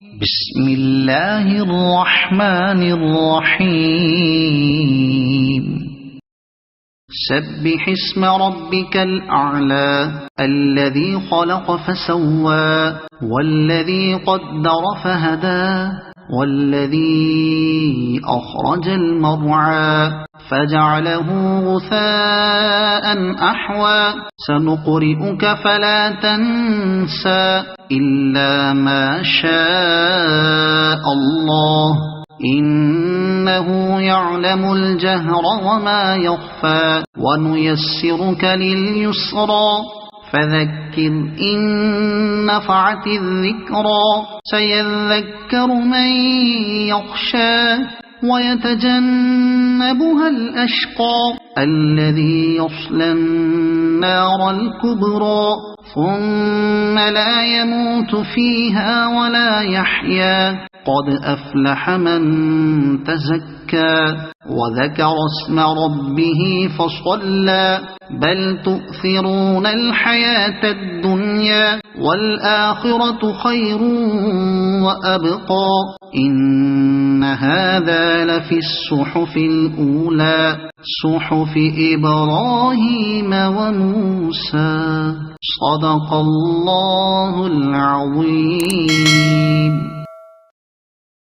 بسم الله الرحمن الرحيم سبح اسم ربك الأعلى الذي خلق فسوى والذي قدر فهدى والذي أخرج المرعى فجعله غثاء أحوى سنقرئك فلا تنسى إلا ما شاء الله إنه يعلم الجهر وما يخفى ونيسرك لليسرى فذكر إن نفعت الذكرى سيذكر من يخشى ويتجنبها الأشقى الذي يصلى النار الكبرى ثم لا يموت فيها ولا يحيا قد أفلح من تزكى وذكر اسم ربه فصلى بل تؤثرون الحياة الدنيا والآخرة خير وأبقى إن هذا لفي الصحف الأولى صحف إبراهيم وموسى صدق الله العظيم.